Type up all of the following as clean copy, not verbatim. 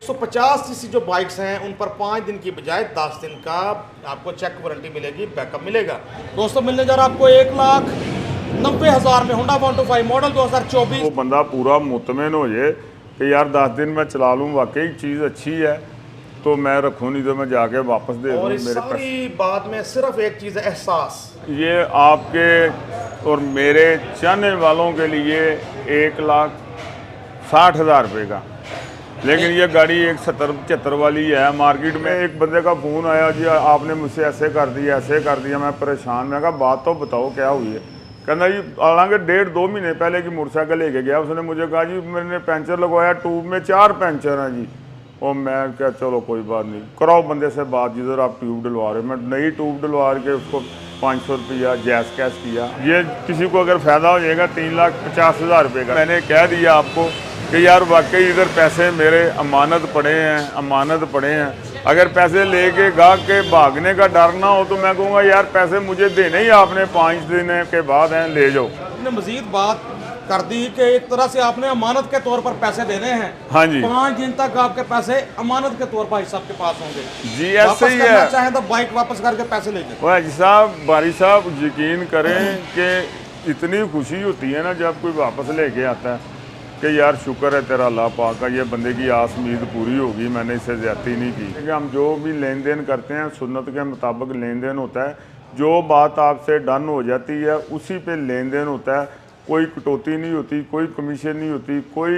150 CC जो bikes हैं उन पर 5 दिन की बजाय 10 दिन का आपको चेक वारंटी मिलेगी, बैकअप मिलेगा। दोस्तों मिलने जा रहा आपको 1,90,000 में होंडा 125 मॉडल 2024। वो बंदा पूरा मुतमिन हो जाए कि यार 10 दिन मैं चला लूँ, वाकई चीज़ अच्छी है तो मैं रखूँ, नहीं तो मैं जाके वापस दे दूँ। और इस मेरे सारी बात में सिर्फ एक चीज़ है, एहसास। ये आपके और मेरे चाहने वालों के लिए 1,60,000 रुपये का, लेकिन ये गाड़ी 170-75 वाली है। मार्केट में एक बंदे का फ़ोन आया, जी आपने मुझसे ऐसे कर दिया ऐसे कर दिया, मैं परेशान। मैं कहा बात तो बताओ क्या हुई है। कहना जी हालांकि 1.5-2 महीने पहले की मोटरसाइकिल लेके गया, उसने मुझे कहा जी मैंने पैंचर लगवाया, ट्यूब में 4 पैंचर हैं जी। और मैं क्या चलो कोई बात नहीं, कराओ बंदे से बात जिधर आप ट्यूब डलवा रहे हो। मैं नई ट्यूब डलवा के उसको 500 रुपया जैस कैश किया। ये किसी को अगर फ़ायदा हो जाएगा 3,50,000 रुपये का। मैंने कह दिया आपको कि यार वाकई इधर पैसे मेरे अमानत पड़े हैं। अगर पैसे लेके गाहक के भागने का डर ना हो तो मैं कहूँगा यार पैसे मुझे देने ही आपने 5 दिन के बाद हैं, ले जाओ। मजीद बात कर दी कि एक तरह से आपने अमानत के तौर पर पैसे देने हैं। हाँ जी, 5 दिन तक आपके पैसे अमानत के तौर पर भाई साहब के पास होंगे जी। ऐसे ही है, चाहे तो बाइक वापस करके पैसे ले जाए। भाई साहब बारी साहब यकीन करें कि इतनी खुशी होती है ना जब कोई वापस लेके आता है कि यार शुक्र है तेरा अल्लाह पाक का, ये बंदे की आस उम्मीद पूरी होगी, मैंने इससे ज्यादती नहीं की। क्योंकि हम जो भी लेन देन करते हैं सुन्नत के मुताबिक लेन देन होता है। जो बात आपसे डन हो जाती है उसी पे लेन देन होता है। कोई कटौती नहीं होती, कोई कमीशन नहीं होती, कोई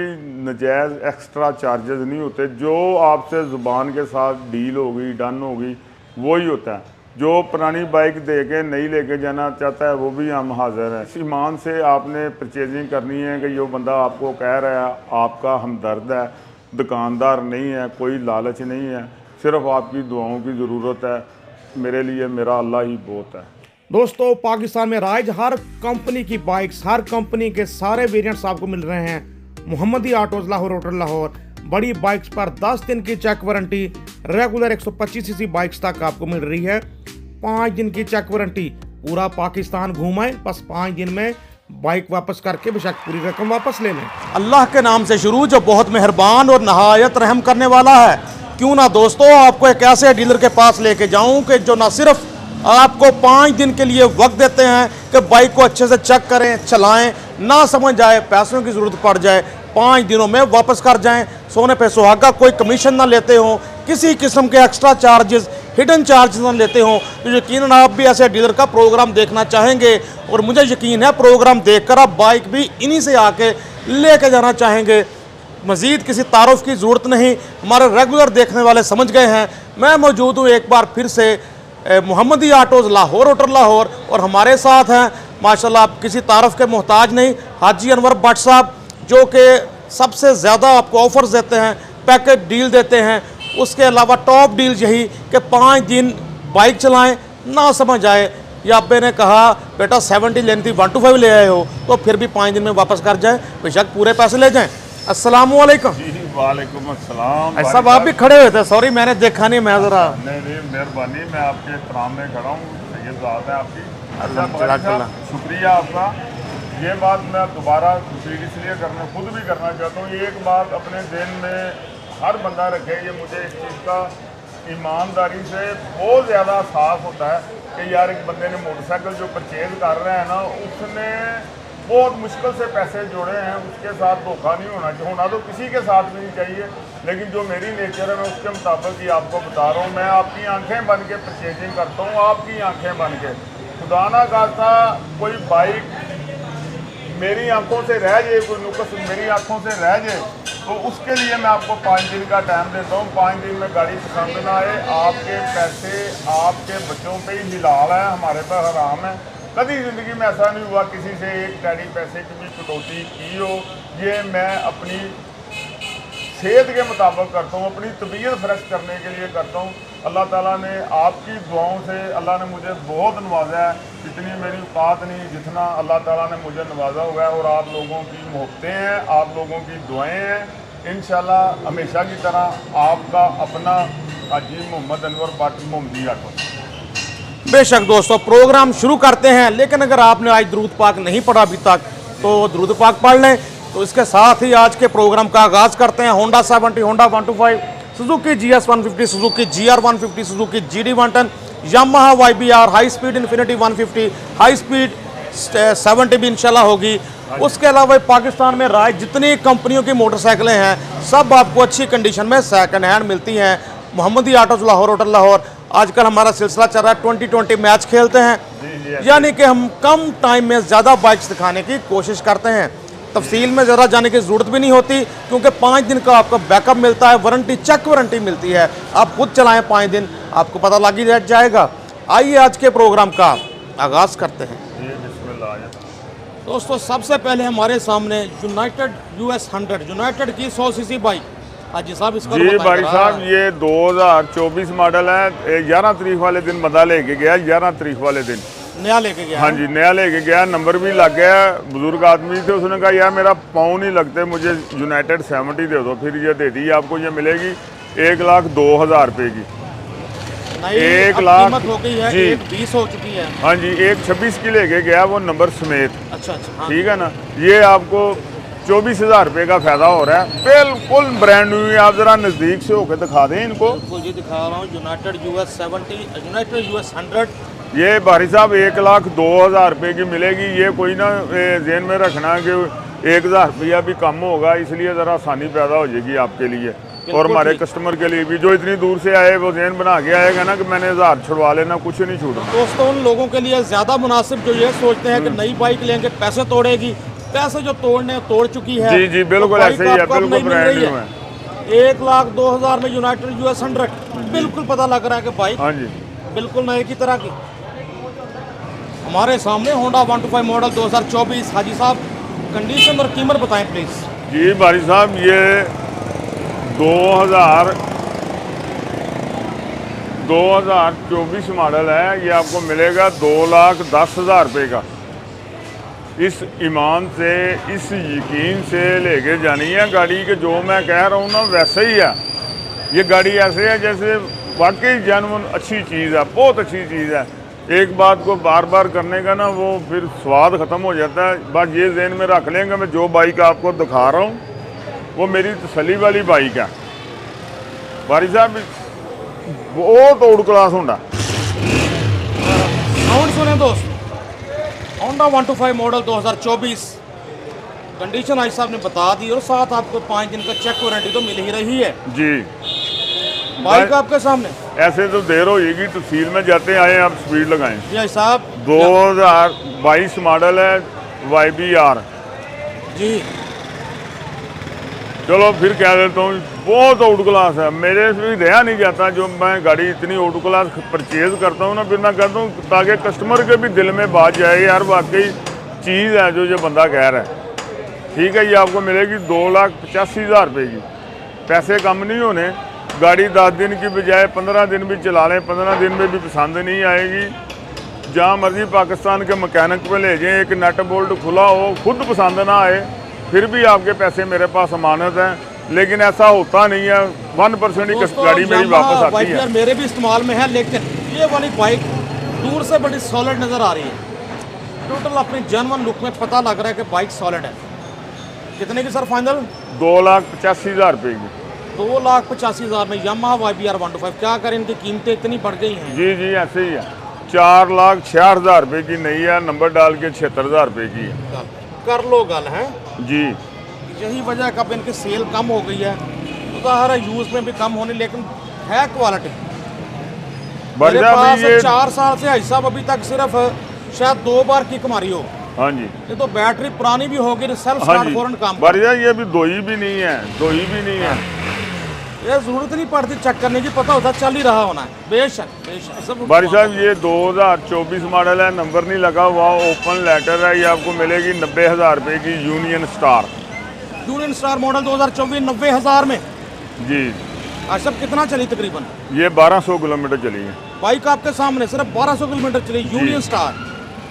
नजायज़ एक्स्ट्रा चार्जेस नहीं होते। जो आपसे ज़ुबान के साथ डील होगी, डन होगी, वही होता है। जो पुरानी बाइक दे के नहीं लेके जाना चाहता है वो भी हम हाजिर हैं। इस ईमान से आपने परचेजिंग करनी है कि जो बंदा आपको कह रहा है आपका हमदर्द है, दुकानदार नहीं है, कोई लालच नहीं है, सिर्फ आपकी दुआओं की ज़रूरत है। मेरे लिए मेरा अल्लाह ही बहुत है। दोस्तों पाकिस्तान में राइज हर कंपनी की बाइक्स, हर कंपनी के सारे वेरिएंट्स आपको मिल रहे हैं। मोहम्मदी ऑटोज लाहौर रोटर लाहौर बड़ी बाइक्स पर 10 दिन की check warranty, regular 125 CC bikes तक आपको मिल रही है। 5 दिन की चेक वारंटी, पूरा पाकिस्तान घूमाएं, बस 5 दिन में बाइक वापस करके बेशक पूरी रकम वापस ले लें। अल्लाह के नाम से शुरू जो बहुत मेहरबान और नहायत रहम करने वाला है। क्यों ना दोस्तों आपको एक ऐसे डीलर के पास लेके जाऊं कि जो ना सिर्फ आपको 5 दिन के लिए वक्त देते हैं कि बाइक को अच्छे से चेक करें, चलाएं, ना समझ आए पैसों की ज़रूरत पड़ जाए 5 दिनों में वापस कर जाएं, सोने पे सुहागा, कोई कमीशन ना लेते हो, किसी किस्म के एक्स्ट्रा चार्जेस, हिडन चार्जेस ना लेते हो। तो यकीनन आप भी ऐसे डीलर का प्रोग्राम देखना चाहेंगे और मुझे यकीन है प्रोग्राम देखकर आप बाइक भी इन्हीं से आके लेके जाना चाहेंगे। मज़ीद किसी तारुफ की ज़रूरत नहीं, हमारे रेगुलर देखने वाले समझ गए हैं। मैं मौजूद हूँ एक बार फिर से मोहम्मदी ऑटोज़ लाहौर रोटर लाहौर और हमारे साथ हैं माशाल्लाह, आप किसी तारफ़ के मोहताज नहीं, हाजी अनवर भट्ट साहब, जो कि सबसे ज़्यादा आपको ऑफर्स देते हैं, पैकेज डील देते हैं। उसके अलावा टॉप डील यही कि 5 दिन बाइक चलाएं, ना समझ आए या अब्बे ने कहा बेटा 70 लेनी थी 125 ले आए हो तो फिर भी 5 दिन में वापस कर जाएं, बेशक पूरे पैसे ले जाएं। अस्सलामु अलैकुम। वालेकुम अस्सलाम। ऐसा आप भी खड़े हुए थे, सॉरी मैंने देखा नहीं, मैं ज़रा नहीं मेहरबानी, मैं आपके एहतराम में खड़ा हूँ, सैयद ज़ात है आपकी। अल्हम्दुलिल्लाह, शुक्रिया आपका। ये बात मैं दोबारा रिपीट इसलिए खुद भी करना चाहता हूँ। ये एक बात अपने दिन में हर बंदा रखे, ये मुझे इस चीज़ का ईमानदारी से बहुत ज़्यादा एहसास होता है कि यार एक बंदे ने मोटरसाइकिल जो परचेज कर रहे हैं ना, उसने बहुत मुश्किल से पैसे जोड़े हैं, उसके साथ धोखा नहीं होना चाहिए। होना तो किसी के साथ भी नहीं चाहिए, लेकिन जो मेरी नेचर है मैं उसके मुताबिक ही आपको बता रहा हूँ। मैं आपकी आंखें बन के परचेजिंग करता हूँ, आपकी आंखें बन के। खुदा ना खास्ता कोई बाइक मेरी आंखों से रह जाए, कोई नुकस मेरी आंखों से रह जाए, तो उसके लिए मैं आपको 5 दिन का टाइम देता हूँ। 5 दिन में गाड़ी पसंद ना आए, आपके पैसे आपके बच्चों पे ही हिलाल है, हमारे पर हराम है। कभी ज़िंदगी में ऐसा नहीं हुआ किसी से एक टैडी पैसे की भी कटौती की हो। ये मैं अपनी सेहत के मुताबिक करता हूँ, अपनी तबीयत फ्रेश करने के लिए करता हूँ। अल्लाह ताला ने आपकी दुआओं से अल्लाह ने मुझे बहुत नवाजा है। इतनी मेरी औकात नहीं जितना अल्लाह ताला ने मुझे नवाजा हुआ है, और आप लोगों की मोहब्बतें हैं, आप लोगों की दुआएं हैं। इंशाल्लाह हमेशा की तरह आपका अपना हाजी मोहम्मद अनवर भट्ट मोहम्मदी ऑटो। बेशक दोस्तों प्रोग्राम शुरू करते हैं, लेकिन अगर आपने आज दुरूद पाक नहीं पढ़ा अभी तक तो दुरूद पाक पढ़ लें, तो इसके साथ ही आज के प्रोग्राम का आगाज़ करते हैं। Honda 70, Honda 125, Suzuki GS 150, Suzuki GR 150, Suzuki GD 110, Yamaha YBR, high speed infinity 150, high speed 70 भी इंशाल्लाह होगी। उसके अलावा पाकिस्तान में राइज जितनी कंपनियों की मोटरसाइकिलें हैं सब आपको अच्छी कंडीशन में सेकंड हैंड मिलती हैं। Mohammadi autos Lahore, hotel Lahore. आजकल हमारा सिलसिला चल रहा है 2020 मैच खेलते हैं, यानी कि हम कम टाइम में ज़्यादा बाइक्स दिखाने की कोशिश करते हैं। तफसील में ज़रा जाने की ज़रूरत भी नहीं होती क्योंकि 5 दिन का आपको बैकअप मिलता है, वारंटी चेक वारंटी मिलती है। आप खुद चलाएं 5 दिन, आपको पता लग ही जाएगा। आइए आज के प्रोग्राम का आगाज़ करते हैं। दोस्तों सबसे पहले हमारे सामने यूनाइटेड US 100, यूनाइटेड की 100 सीसी बाइक। हाजी साहब इसको जी भाई साहब, ये 2024 मॉडल है। 11 तारीख वाले दिन बंदा लेके गया, 11 तारीख वाले दिन नया लेके गया। हाँ जी, नया लेके गया, नंबर भी लग गया। बुजुर्ग आदमी थे, उसने कहा यार मेरा पाँव नहीं लगते, मुझे यूनाइटेड 70 दे दो। फिर ये दे दी आपको। ये मिलेगी 1,02,000 रुपये की। 1,00,000 हो गई है, जी 1,20 हो चुकी है। हाँ जी, 1,26 की लेके गया वो नंबर समेत। अच्छा हाँ। ठीक है ना। ये आपको 24,000 रुपये का फायदा हो रहा है, बिल्कुल ब्रांड न्यू है। आप जरा नज़दीक से होकर दिखा दें इनको। जी दिखा रहा हूँ, यूनाइटेड US 70, यूनाइटेड US 100। ये भारी साहब 1,02,000 रुपये की मिलेगी। ये कोई ना जेन में रखना कि 1,000 रुपया भी कम होगा, इसलिए ज़रा आसानी पैदा हो जाएगी आपके लिए और हमारे कस्टमर के लिए भी। जो इतनी दूर से आए वो जेन बना के आएगा ना कि मैंने 1,000 छुड़वा लेना, कुछ नहीं छूटना। दोस्तों उन लोगों के लिए ज़्यादा मुनासिब जो ये सोचते हैं कि नई बाइक लेंगे पैसे तोड़ेगी, पैसे जो तोड़ने तोड़ चुकी है। जी जी बिल्कुल ऐसे ही है, बिल्कुल ब्रांड न्यू है। 1,02,000 में यूनाइटेड US 100 बिल्कुल पता लग रहा है कि बाइक हाँ जी बिल्कुल नए की तरह की। हमारे सामने होंडा 125 मॉडल 2024। हाजी साहब कंडीशन और कीमत बताएं प्लीज़। जी भाई साहब, ये 2024 मॉडल है। ये आपको मिलेगा 2,10,000 रुपये का। इस ईमान से, इस यकीन से लेके जानी है गाड़ी के जो मैं कह रहा हूँ ना वैसे ही है। ये गाड़ी ऐसे है जैसे वाकई जेन्युइन अच्छी चीज़ है, बहुत अच्छी चीज़ है। एक बात को बार बार करने का ना वो फिर स्वाद ख़त्म हो जाता है। बस ये ज़हन में रख लेंगे, मैं जो बाइक आपको दिखा रहा हूँ वो मेरी तसल्ली वाली बाइक है। भाई साहब बहुत आउट क्लास होंडा। साउंड सुने दोस्त, होंडा 125 मॉडल 2024 कंडीशन आज साहब ने बता दी और साथ आपको 5 दिन का चेक वारंटी तो मिल ही रही है। जी बाइक आपके सामने। ऐसे तो देर होगी, तफसील में जाते आए आप स्पीड लगाएं। जी साहब 2022 मॉडल है YBR। जी चलो फिर कह देता हूँ बहुत आउट क्लास है। मेरे से रहा नहीं जाता जो मैं गाड़ी इतनी आउट क्लास परचेज करता हूँ ना, फिर मैं कहता हूँ ताकि कस्टमर के भी दिल में बात जाए यार वाकई चीज़ है जो बंदा कह रहा है। ठीक है, ये आपको मिलेगी 2,85,000 रुपये की। पैसे कम नहीं होने। गाड़ी 10 दिन की बजाय 15 दिन भी चला लें, 15 दिन में भी पसंद नहीं आएगी। जहाँ मर्जी पाकिस्तान के मैकेनिक पे ले जाएँ, एक नट बोल्ट खुला हो, खुद पसंद ना आए फिर भी आपके पैसे मेरे पास अमानत हैं। लेकिन ऐसा होता नहीं है, 1% ही गाड़ी मेरी वापस आती है। मेरे भी इस्तेमाल में है, लेकिन ये वाली बाइक दूर से बड़ी सॉलिड नज़र आ रही है। टोटल अपनी जेन्युइन लुक में पता लग रहा है कि बाइक सॉलिड है। कितने की सर फाइनल? 2,85,000 रुपये की। 2,85,000 में यामाहा YBR 125। क्या करें, इनकी कीमतें इतनी बढ़ गई हैं। जी जी ऐसे ही है। 4,66,000 रुपये की नहीं है, नंबर डाल के 76,000 रुपये की है। कर लो गल है जी। यही वजह कब इनकी सेल कम हो गई है। ज़ाहिर है यूज़ में भी कम होने, लेकिन है क्वालिटी। मेरे पास 4 साल से ऐसा अभी तक सिर्फ शायद 2 बार किक मारी हो। हाँ जी। ये तो बैटरी पुरानी भी होगी, सेल्फ स्टार्ट फौरन काम बढ़िया। ये भी दोई भी नहीं है, दोई भी नहीं है। ये जरूरत नहीं पड़ती चेक करने की, पता होता चल ही रहा होना है। बेशक बेशक। बारी साहब ये 2024 मॉडल है, नंबर नहीं लगा हुआ, ओपन लेटर है। ये आपको मिलेगी 90,000 रुपये की union star. Union star model 2024 90,000 में जी। अच्छा कितना चली तकरीबन? ये 1200 किलोमीटर चली है बाइक आपके सामने, सिर्फ 1200 किलोमीटर चली। यूनियन स्टार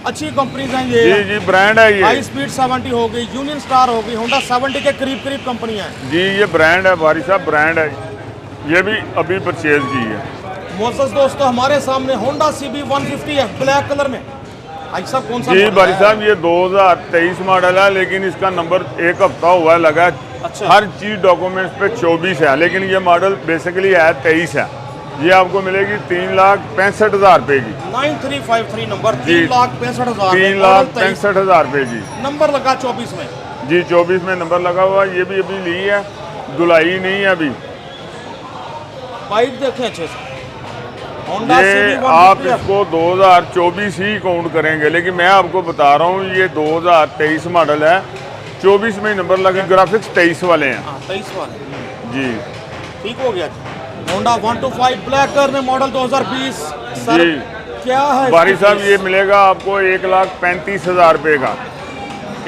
अच्छी कंपनीज हैं ये। जी जी ब्रांड है ये। हाई स्पीड 70 हो गई, यूनियन स्टार हो गई, होंडा 70 के करीब कंपनी है जी। ये ब्रांड है भारी साहब, ब्रांड है। ये भी अभी परचेज की है। मोअज़्ज़ज़ दोस्तों हमारे सामने होंडा CB 150 है ब्लैक कलर में। भाई साहब कौन सा जी मॉडल भाई है? साहब ये 2023 मॉडल है, लेकिन इसका नंबर एक हफ्ता हुआ है लगा है। अच्छा। हर चीज़ डॉक्यूमेंट्स पे 24 है, लेकिन ये मॉडल बेसिकली है 23 है। ये आपको मिलेगी 3,65,000 रुपये की। 9353 नंबर, जी। 3,65,000 3,65,000 रुपये की। नंबर लगा 24 में। जी 24 में नंबर लगा हुआ है। ये भी अभी ली है, धुलाई नहीं है अभी। बाइक देखें अच्छे से, होंडा ये CB आप 150 इसको 2024 ही काउंट करेंगे, लेकिन मैं आपको बता रहा हूँ ये 2023 मॉडल है, 24 में नंबर लगे। ग्राफिक्स 23 वाले हैं। 23 वाले जी ठीक हो गया। होंडा 125 ब्लैक कलर में मॉडल 2020 सर, जी। क्या है बारी इसकी साहब फीस? ये मिलेगा आपको 1,35,000 रुपये का।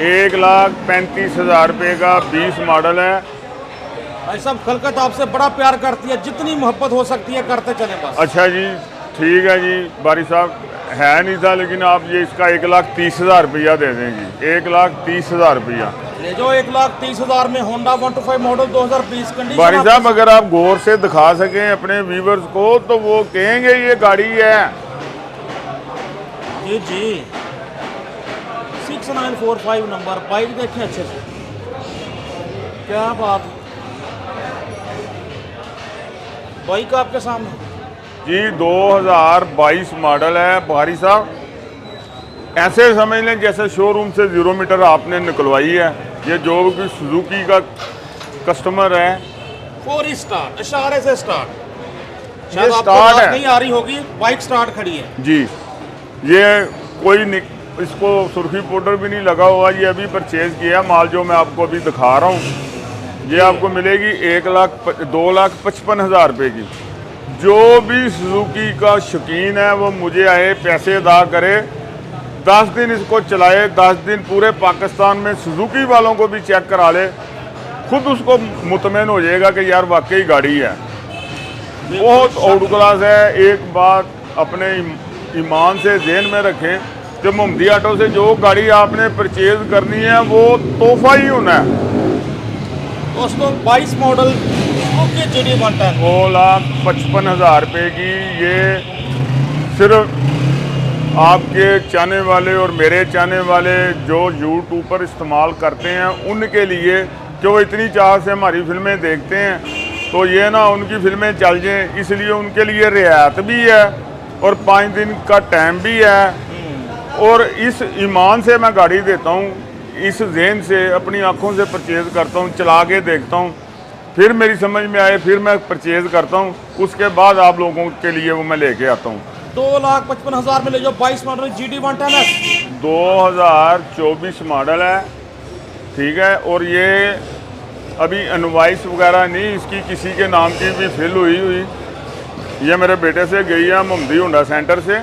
1,35,000 रुपये का 20 मॉडल है। भाई साहब खलकत आपसे बड़ा प्यार करती है, जितनी मोहब्बत हो सकती है करते चले बस। अच्छा जी ठीक है जी। बारी साहब है नहीं था, लेकिन आप ये इसका 1,30,000 रुपया दे देंगी। 1,30,000 रुपया ले जो 1,30,000 में होंडा 125 मॉडल 2020 कंडीशन। बारी साहब अगर आप गौर से दिखा सकें अपने व्यूवर्स को तो वो कहेंगे ये गाड़ी है। जी जी 6945 नंबर, बाइक देखें अच्छे से, क्या बात है। बाइक आपके सामने जी 2022 मॉडल है बारी साहब। ऐसे समझ लें जैसे शोरूम से 0 मीटर आपने निकलवाई है। ये जो भी सुजुकी का कस्टमर है, 4 स्टार्ट, इशारे से स्टार्ट। शायद आपको स्टार्ट बात है। नहीं आ रही होगी, बाइक स्टार्ट खड़ी है। जी ये कोई इसको सुर्खी पाउडर भी नहीं लगा हुआ। ये अभी परचेज किया माल, जो मैं आपको अभी दिखा रहा हूँ। ये आपको मिलेगी 2,55,000 रुपये की। जो भी सुजुकी का शौकीन है वो मुझे आए, पैसे अदा करे, 10 दिन इसको चलाए, 10 दिन पूरे पाकिस्तान में सुजुकी वालों को भी चेक करा ले, खुद उसको मुतमईन हो जाएगा कि यार वाकई गाड़ी है, बहुत आउट क्लास है। एक बात अपने ईमान से ज़हन में रखें कि मोहम्मदी ऑटो से जो गाड़ी आपने परचेज करनी है वो तोहफा ही होना है। दोस्तों 22 मॉडल ओके GD 110 2,55,000 रुपये की। ये सिर्फ आपके चाहने वाले और मेरे चाहने वाले जो यूट्यूब पर इस्तेमाल करते हैं उनके लिए, कि वो इतनी चाह से हमारी फिल्में देखते हैं, तो ये ना उनकी फिल्में चल जाएं, इसलिए उनके लिए रियायत भी है और 5 दिन का टाइम भी है। और इस ईमान से मैं गाड़ी देता हूँ, इस जहन से अपनी आंखों से परचेज़ करता हूँ, चला के देखता हूँ, फिर मेरी समझ में आए फिर मैं परचेज़ करता हूँ, उसके बाद आप लोगों के लिए वो मैं लेके आता हूँ। 2,55,000 में ले जाओ 22 मॉडल GD 110 2024 मॉडल है, ठीक है। और ये अभी इनवॉइस वगैरह नहीं इसकी किसी के नाम की भी फिल हुई। ये मेरे बेटे से गई है मोहम्मदी होंडा सेंटर से।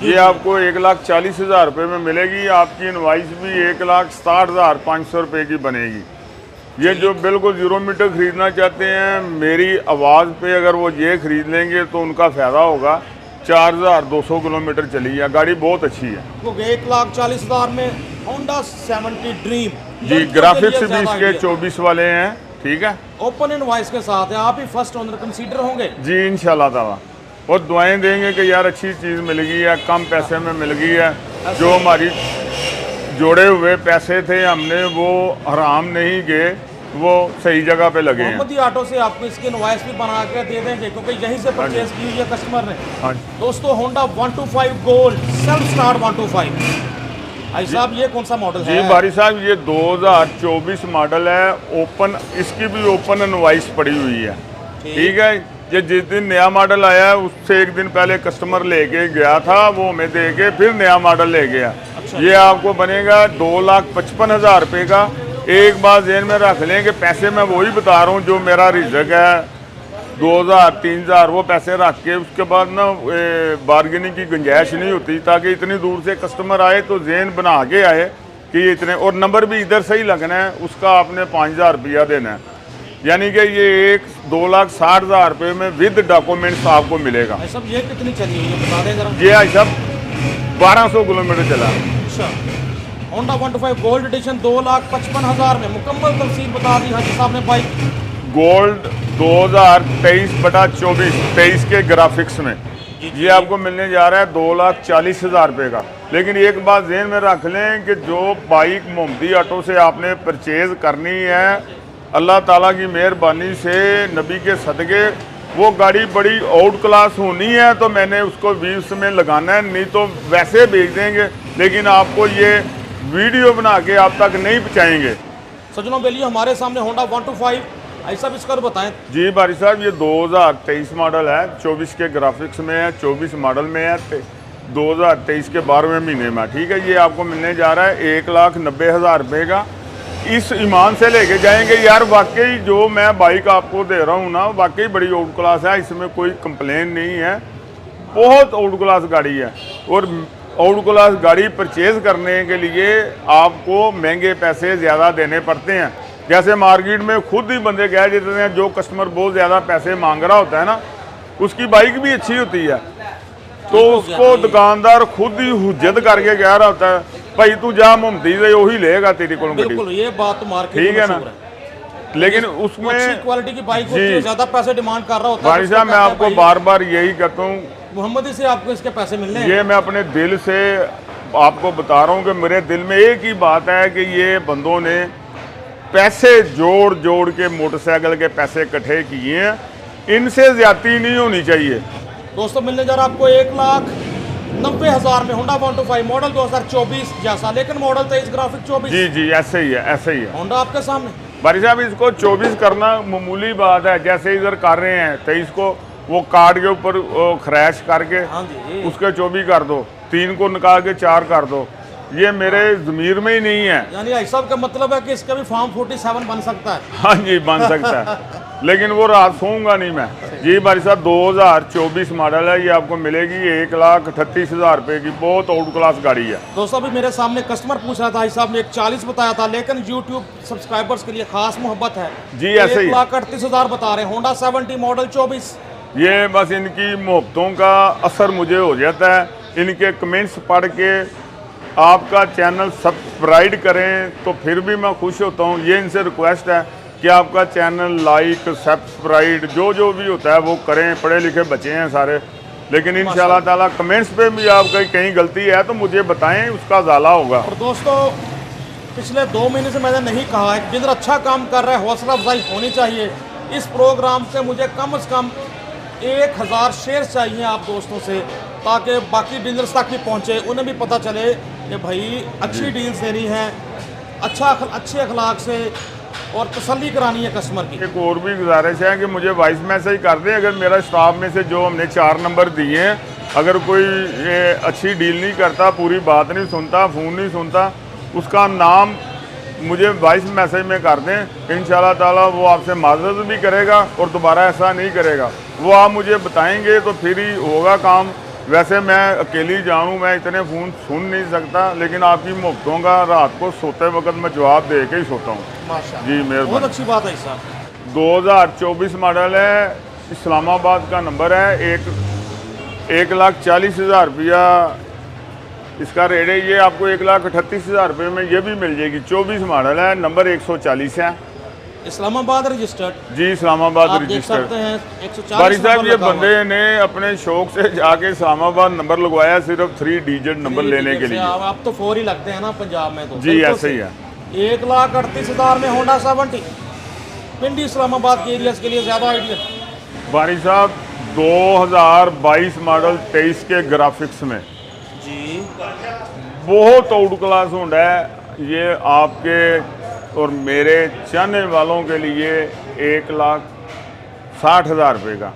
ये आपको 1,40,000 रुपये में मिलेगी। आपकी इनवॉइस भी 1,60,500 रुपये की बनेगी। ये जो बिल्कुल 0 मीटर ख़रीदना चाहते हैं, मेरी आवाज़ पे अगर वो ये ख़रीद लेंगे तो उनका फ़ायदा होगा। 4,200 किलोमीटर चली है, गाड़ी बहुत अच्छी है। 1,40,000 में होंडा 70 ड्रीम जी ग्राफिक्स भी इसके 24 वाले हैं, ठीक है। ओपन इनवॉइस के साथ है। आप ही फर्स्ट ओनर कंसीडर होंगे जी इंशाल्लाह ताला। और दुआएं देंगे कि यार अच्छी चीज़ मिल गई है, कम पैसे में मिल गई है। जो हमारी जोड़े हुए पैसे थे हमने वो हराम नहीं गए, वो सही जगह पे लगे हैं। मोहम्मदी ऑटो से आपको इसकी इनवॉइस भी बना के दे देंगे, क्योंकि यहीं से परचेज की हुई है कस्टमर ने। हाँ दोस्तों होंडा 125 गोल्ड सेल्फ स्टार्ट 125। भाई साहब ये कौन सा मॉडल है? जी बारी साहब ये 2024 मॉडल है। ओपन, इसकी भी ओपन इनवॉइस पड़ी हुई है, ठीक है। ये जिस दिन नया मॉडल आया है उससे एक दिन पहले कस्टमर लेके गया था, वो हमें दे के फिर नया मॉडल ले गया। अच्छा। ये आपको बनेगा 2,55,000 रुपये का। एक बात ज़हन में रख लें कि पैसे मैं वही बता रहा हूँ जो मेरा रिजक है, 2,000 3,000 वो पैसे रख के उसके बाद ना बार्गेनिंग की गुंजाइश नहीं होती, ताकि इतनी दूर से कस्टमर आए तो जहन बना के आए कि ये इतने, और नंबर भी इधर से ही लगना है, उसका आपने 5,000 रुपया देना है। यानी कि ये 2,60,000 रुपये में विद डॉक्यूमेंट्स आपको मिलेगा। भाई साहब ये कितनी चली हुई है बता दें जरा। ये आई साहब 1200 किलोमीटर चला। अच्छा होंडा 125 गोल्ड एडिशन 2,55,000 में मुकम्मल तफसील बता दी हाजी साहब ने। बाइक गोल्ड 2023/24 23 के ग्राफिक्स में ये आपको मिलने जा रहा है 2,40,000 रुपये का। लेकिन एक बात ज़हन में रख लें कि जो बाइक मोहम्मदी ऑटो से आपने परचेज़ करनी है, अल्लाह ताला की मेहरबानी से, नबी के सदक़े, वो गाड़ी बड़ी आउट क्लास होनी है तो मैंने उसको व्यूज़ में लगाना है, नहीं तो वैसे भेज देंगे लेकिन आपको ये वीडियो बना के आप तक नहीं पहुँचाएँगे। सज्जनों बेली हमारे सामने होंडा 125, ऐसा भी इसका बताएं। जी बारी साहब, ये 2023 मॉडल है, 24 के ग्राफिक्स में है, 24 मॉडल में है, 2023 के 12वें महीने में, ठीक है। ये आपको मिलने जा रहा है 1,90,000 रुपये का। इस ईमान से लेके जाएंगे यार, वाकई जो मैं बाइक आपको दे रहा हूँ ना, वाकई बड़ी आउट क्लास है, इसमें कोई कंप्लेन नहीं है, बहुत आउट क्लास गाड़ी है। और आउट क्लास गाड़ी परचेज़ करने के लिए आपको महंगे पैसे ज़्यादा देने पड़ते हैं। जैसे मार्केट में खुद ही बंदे कह देते हैं, जो कस्टमर बहुत ज़्यादा पैसे मांग रहा होता है ना, उसकी बाइक भी अच्छी होती है तो उसको दुकानदार खुद ही हुज्जत करके कह रहा होता है, भाई तू जा मोहम्मदी से वही लेगा तेरी को गाड़ी। ये बात मार्केट ठीक है ना, लेकिन उसमें अच्छी क्वालिटी की बाइक होती है, ज़्यादा पैसे डिमांड कर रहा होता है। भाई साहब, मैं आपको बार बार यही कहता हूँ, मोहम्मदी से आपको इसके पैसे मिलने हैं। ये मैं अपने दिल से आपको बता रहा हूँ कि मेरे दिल में एक ही बात है कि ये बंदों ने पैसे जोड़ जोड़ के मोटरसाइकिल के पैसे इकट्ठे किए हैं, इनसे ज्यादती नहीं होनी चाहिए। दोस्तों मिलने जा रहा आपको 1,90,000 में होंडा 125 मॉडल 2024 जैसा, लेकिन मॉडल 23 ग्राफिक 24। जी जी, ऐसे ही है, ऐसे ही है होंडा आपके सामने। भाई साहब, इसको 24 करना मामूली बात है, जैसे इधर कर रहे हैं 23 को, वो कार्ड के ऊपर क्रैश करके उसके 24 कर दो, 3 को निकाल के 4 कर दो, ये मेरे ज़मीर में ही नहीं है। यानी ऐसा का मतलब है कि इसका भी फॉर्म 47 बन सकता है। हाँ जी, बन सकता है लेकिन वो रात सोऊंगा नहीं मैं। जी भाई साहब, 2024 मॉडल है, ये आपको मिलेगी 1,38,000 रुपये की, बहुत आउट क्लास गाड़ी है। दोस्तों अभी मेरे सामने कस्टमर पूछ रहा था, भाई साहब ने 1,40 बताया था, लेकिन यूट्यूब सब्सक्राइबर्स के लिए खास मोहब्बत है जी, ऐसे ही 1,38,000 बता रहे हैं, होंडा 70 मॉडल 24। ये बस इनकी मोहब्बतों का असर मुझे हो जाता है, इनके कमेंट्स पढ़ के आपका चैनल सब्सक्राइब करें तो फिर भी मैं खुश होता हूँ। ये इनसे रिक्वेस्ट है कि आपका चैनल लाइक सब्सक्राइब जो भी होता है वो करें, पढ़े लिखे बच्चे हैं सारे, लेकिन इंशाल्लाह ताला कमेंट्स पे भी आपका कहीं गलती है तो मुझे बताएं, उसका ज़ाला होगा। और दोस्तों पिछले 2 महीने से मैंने नहीं कहा है, जिधर अच्छा काम कर रहा है हौसला अफजाई होनी चाहिए। इस प्रोग्राम से मुझे कम से कम 1,000 शेयर चाहिए आप दोस्तों से, ताकि बाकी डीलर्स तक भी पहुँचे, उन्हें भी पता चले कि भाई अच्छी डील्स देनी है, अच्छे अखलाक से, और तसल्ली करानी है कस्टमर की। एक और भी गुजारिश है कि मुझे वॉइस मैसेज कर दें, अगर मेरा स्टाफ में से जो हमने 4 नंबर दिए हैं, अगर कोई अच्छी डील नहीं करता, पूरी बात नहीं सुनता, फ़ोन नहीं सुनता, उसका नाम मुझे वॉइस मैसेज में कर दें, इंशाल्लाह ताला वो आपसे माजरत भी करेगा और दोबारा ऐसा नहीं करेगा। वो आप मुझे बताएंगे तो फिर ही होगा काम। वैसे मैं अकेली जानूँ, मैं इतने फ़ोन सुन नहीं सकता, लेकिन आपकी मोहब्बतों का रात को सोते वक्त मैं जवाब दे के ही सोता हूँ। जी मेहरबानी, बहुत अच्छी बात है साहब। 2024 मॉडल है, इस्लामाबाद का नंबर है, 1,40,000 रुपया इसका रेट है। ये आपको 1,38,000 रुपये में ये भी मिल जाएगी। 24 मॉडल है, नंबर 140 है, इस्लामाबाद रजिस्टर्ड। जी इस्लामाबाद रजिस्टर्ड। बारी साहब, ये बंदे ने अपने शौक से जाके इस्लामाबाद नंबर लगवाया, सिर्फ 3 डिजिट नंबर लेने के लिए। आप तो 4 ही लगते हैं ना पंजाब में तो। जी ऐसे ही है। 1,38,000 में होंडा 70 पिंडी इस्लामाबाद के एरियाज के लिए ज़्यादा आइडिया। बारी साहब, 2022 मॉडल 23 के ग्राफिक्स में जी बहुत आउट क्लास होंडा है। ये आपके और मेरे चाहने वालों के लिए 1,60,000 रुपये का,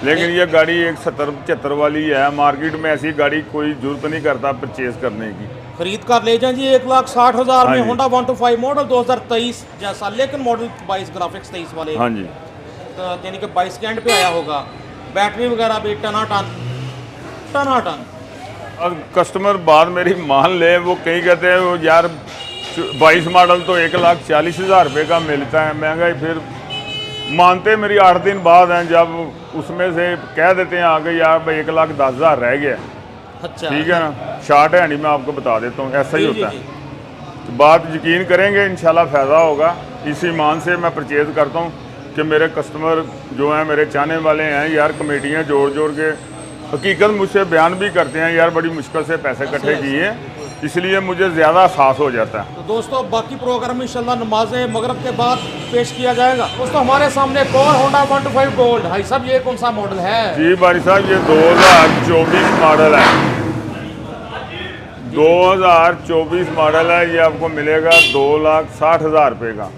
लेकिन ये गाड़ी 170-75 वाली है। मार्केट में ऐसी गाड़ी कोई जरूरत नहीं करता परचेज करने की, खरीद कर ले जाएं जी। 1,60,000 में होंडा 125 मॉडल 2023 जैसा, लेकिन मॉडल 22 ग्राफिक्स 23 वाले। हाँ जी, तो यानी कि 22 के एंड पे आया होगा। बैटरी वगैरह भी टनाटन। और कस्टमर बात मेरी मान ले, वो कहीं कहते हैं वो यार 22 मॉडल तो 1,40,000 रुपये का मिलता है, महंगाई। फिर मानते मेरी 8 दिन बाद हैं, जब उसमें से कह देते हैं आगे यार भाई 1,10,000 रह गया। अच्छा, ठीक है ना, शार्ट है नहीं, मैं आपको बता देता हूँ, ऐसा ही होता है। तो बात यकीन करेंगे इंशाल्लाह फ़ायदा होगा। इसी ईमान से मैं परचेज़ करता हूँ कि मेरे कस्टमर जो हैं, मेरे चाहने वाले हैं यार, कमेटियाँ जोड़ जोड़ के हकीकत मुझसे बयान भी करते हैं, यार बड़ी मुश्किल से पैसे इकट्ठे किए, इसलिए मुझे ज़्यादा एहसास हो जाता है। तो दोस्तों बाकी प्रोग्राम इंशाल्लाह नमाज़े मगरब के बाद पेश किया जाएगा। दोस्तों हमारे सामने एक और होंडा 125 गोल्ड। भाई साहब ये कौन सा मॉडल है? जी भाई साहब ये 2024 मॉडल है, 2024 मॉडल है। ये आपको मिलेगा 2,60,000 रुपये का।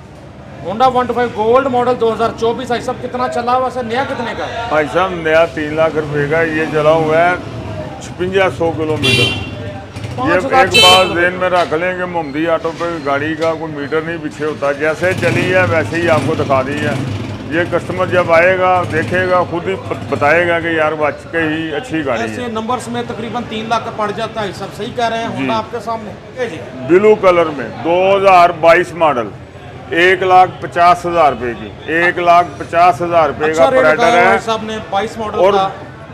Honda 125 gold model 2024। भाई साहब कितना चला हुआ वैसे, नया कितने का है? भाई साहब नया 3 लाख रुपये का ये चला हुआ है, 5600 किलोमीटर। ये एक बात ज़हन में रख लें कि मोहम्मदी ऑटो पे गाड़ी का कोई मीटर नहीं पीछे होता, जैसे चली है वैसे ही आपको दिखा दी है। ये कस्टमर जब आएगा देखेगा खुद ही बताएगा कि यार वाकई ही अच्छी गाड़ी है। ऐसे नंबर्स में तकरीबन 3 लाख का पड़ जाता है, सब सही कह रहे हैं। होंडा आपके सामने जी ब्लू कलर में 2022 मॉडल 1,50,000 रुपये की, 1,50,000 रुपये का प्राइडर है। सबने 22 मॉडल और का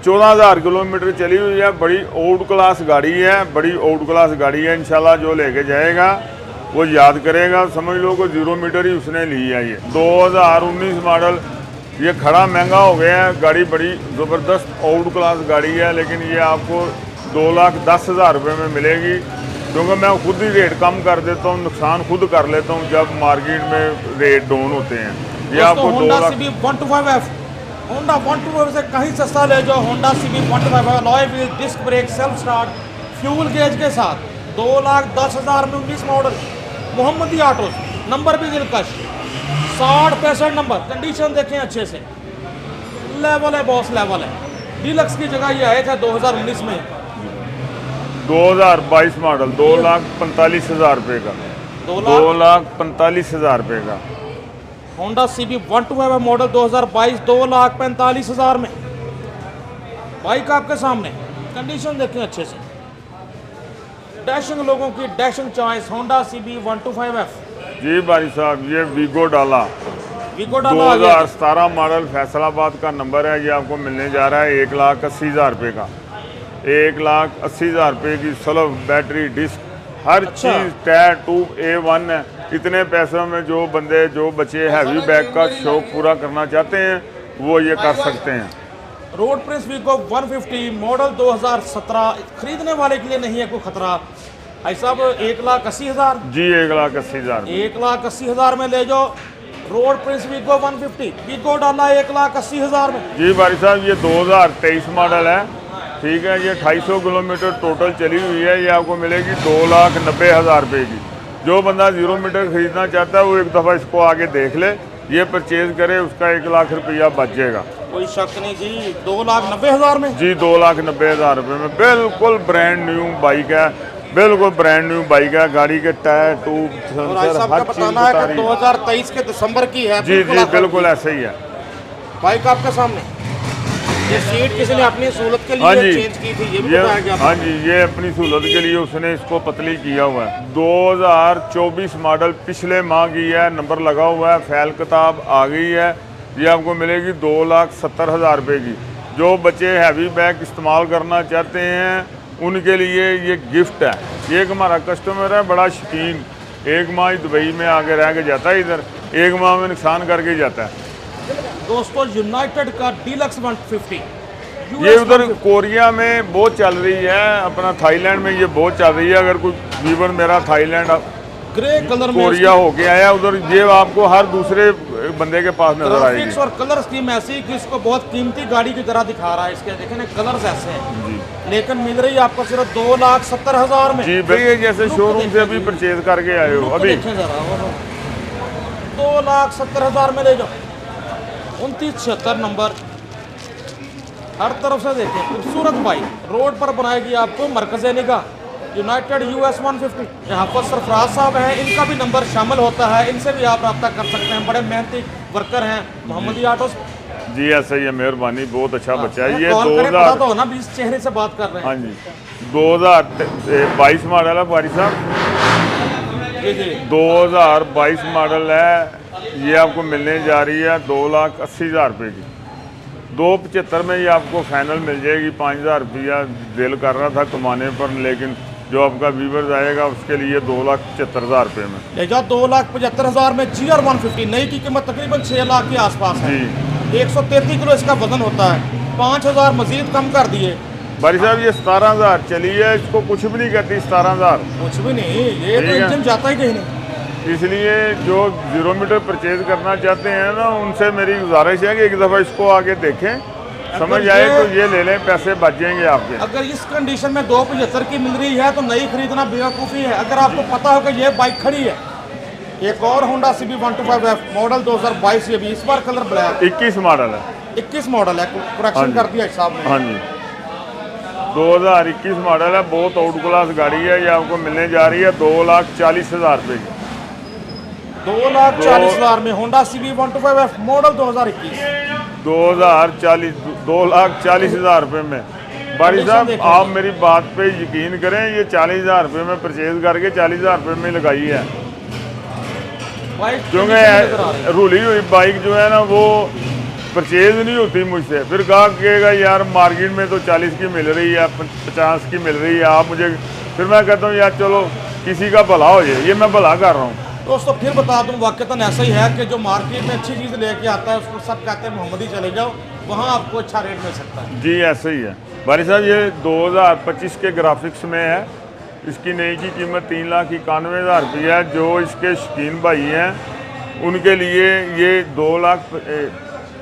14,000 किलोमीटर चली हुई है। बड़ी ओल्ड क्लास गाड़ी है, बड़ी ओल्ड क्लास गाड़ी है। इंशाल्लाह जो लेके जाएगा वो याद करेगा, समझ लो को 0 मीटर ही उसने ली है। ये 2019 मॉडल, ये खड़ा महंगा हो गया है। गाड़ी बड़ी ज़बरदस्त ओल्ड क्लास गाड़ी है, लेकिन ये आपको 2,10,000 रुपये में मिलेगी, क्योंकि मैं खुद ही रेट कम कर देता हूँ, नुकसान खुद कर लेता हूँ जब मार्केट में रेट डाउन होते हैं। ये आपको 2 लाख। होंडा 125 से कहीं सस्ता ले जाओ। Honda CB 125 alloy wheel, disc brake, self start, fuel gauge के साथ 2,10,000 में 19 मॉडल। मोहम्मदी ऑटोज, नंबर भी दिलकश 6065 नंबर। कंडीशन देखें अच्छे से, लेवल है बॉस, लेवल है। डीलक्स की जगह ये आए थे 2019 में। 2022 मॉडल 2,45,000 रुपये का, 2,45,000 रुपये का। होंडा CB 125 मॉडल 2022 2,45,000 में। बाइक आपके सामने, कंडीशन देखें अच्छे से। डैशिंग लोगों की dashing choice Honda CB 125F। जी भाई साहब ये वीगो डाला 2017 मॉडल फैसलाबाद का नंबर है। ये आपको मिलने जा रहा है 1,80,000 रुपये का, 1,80,000 रुपये की। स्लव बैटरी, डिस्क, हर चीज़, टायर ट्यूब A1 है। इतने पैसों में जो बंदे जो बच्चे हैवी बैग का शौक पूरा करना चाहते हैं वो ये कर सकते हैं। रोड प्रेस वीगो 150 मॉडल 2017 खरीदने वाले के लिए नहीं है कोई खतरा। भाई साहब 1,80,000 जी, 1,80,000, 1,80,000 में ले जाओ। रोड प्रेस वीगो 150 वीगो डाला 1,80,000 में। जी भाई साहब ये 2023 मॉडल है, ठीक है। ये 250 किलोमीटर टोटल चली हुई है। ये आपको मिलेगी 2,90,000 रुपये की। जो बंदा 0 मीटर खरीदना चाहता है वो एक दफ़ा इसको आगे देख ले, ये परचेज करे, उसका 1 लाख रुपया बच जाएगा। कोई शक नहीं जी। 2,90,000 में जी, 2,90,000 रुपये में बिल्कुल ब्रांड न्यू बाइक है, बिल्कुल ब्रांड न्यू बाइक है। गाड़ी के टायर ट्यूब सेंसर हर चीज़ बताना है कि 2023 के दिसंबर की है। जी जी बिल्कुल ऐसे ही है। बाइक आपके सामने। ये सीट किसी ने अपनी सहूलत के लिए चेंज की थी, ये भी बताया गया था। हाँ जी, ये अपनी सहूलत के लिए उसने इसको पतली किया हुआ है। 2024 मॉडल पिछले माह की है, नंबर लगा हुआ है, फैल किताब आ गई है। ये आपको मिलेगी 2,70,000 रुपये की। जो बच्चे हैवी बैग इस्तेमाल करना चाहते हैं उनके लिए ये गिफ्ट है। ये एक हमारा कस्टमर है बड़ा शौकीन, 1 माह दुबई में आके रह के जाता है, इधर 1 माह में नुकसान करके जाता है। दोस्तों यूनाइटेड का डीलक्स 150 ये उधर कोरिया में बहुत चल रही है, अपना थाईलैंड में ये बहुत चल रही है। अगर कोई व्यूअर मेरा थाईलैंड ग्रे कलर में कोरिया होके आया उधर, ये आपको हर दूसरे बंदे के पास नजर आएगी। और कलर स्कीम ऐसी कि इसको बहुत कीमती गाड़ी की तरह दिखा रहा है। इसके देखें ना कलर्स ऐसे हैं, लेकिन मिल रही है आपको सिर्फ 2,70,000 में। जी भाई, जैसे शोरूम से अभी परचेज करके आए हो अभी। 2,70,000 में ले जाओ। 2976 नंबर, हर तरफ से देखें खूबसूरत बाइक रोड पर बनाएगी आपको मरकज़ निगाह। United US 150। यहाँ पर सरफराज साहब हैं, इनका भी नंबर शामिल होता है, इनसे भी आप रब्ता कर सकते हैं। बड़े मेहनती वर्कर हैं मोहम्मदी ऑटोज। जी ऐसा ही है, मेहरबानी, बहुत अच्छा बच्चा है। ये 2000 तो ना 20 चेहरे से बात कर रहे हैं। हाँ जी, 2022 मॉडल है बारी साहब। जी जी 2022 मॉडल है। ये आपको मिलने जा रही है 2,80,000 रुपये की। 2,75 में ये आपको फाइनल मिल जाएगी। 5,000 रुपया दिल कर रहा था कमाने पर, लेकिन जो आपका व्यूवर्स आएगा उसके लिए 2,75,000 रुपये में ले जाओ। 2,75,000 में GR 150 नई की कीमत तकरीबन 6 लाख के आसपास है। 133 किलो इसका वजन होता है। 5,000 मजीद कम कर दिए, भाई साहब ये 17,000 चली है, इसको कुछ भी नहीं कहती 17,000। कुछ भी नहीं, ये तो ठीक है। इंजन जाता ही कहीं नहीं। इसलिए जो 0 मीटर परचेज करना चाहते हैं ना, उनसे मेरी गुजारिश है कि एक दफ़ा इसको आके देखें, समझ आए तो ये ले लें, पैसे बच जाएंगे आपके। अगर इस कंडीशन में 275 की मिल रही है तो नई खरीदना बेवकूफ़ी है। अगर आपको पता हो कि ये बाइक खड़ी है, एक और होंडा CB 125F मॉडल 2022, ये भी इस बार कलर ब्लैक, 21 मॉडल है। 21 मॉडल है, हाँ करेक्शन जी। कर दिया साहब ने। हाँ जी, 2021 मॉडल है, बहुत आउट क्लास गाड़ी है। ये आपको मिलने जा रही है 2,40,000 रुपये की। 2,40,000 में होंडा CB 125F मॉडल 2021। 2,40,000 रुपये में। भाई साहब आप मेरी बात पे यकीन करें, ये 40,000 रुपये में परचेज करके 40,000 रुपये में लगाई है। क्योंकि रूली हुई बाइक जो है ना, वो परचेज नहीं होती मुझसे। फिर गाहक कहेगा यार मार्केट में तो 40 की मिल रही है, 50 की मिल रही है, आप मुझे, फिर मैं कहता हूँ यार चलो किसी का भला हो जाए, ये मैं भला कर रहा हूँ। दोस्तों फिर बता दूं, वाकई ऐसा ही है कि जो मार्केट में अच्छी चीज़ लेके आता है उसको सब कहते हैं मोहम्मदी चले जाओ, वहाँ आपको अच्छा रेट मिल सकता है। जी ऐसे ही है भाई साहब। ये 2025 के ग्राफिक्स में है। इसकी नई की कीमत 3,91,000 रुपये है। जो इसके शौकीन भाई हैं उनके लिए ये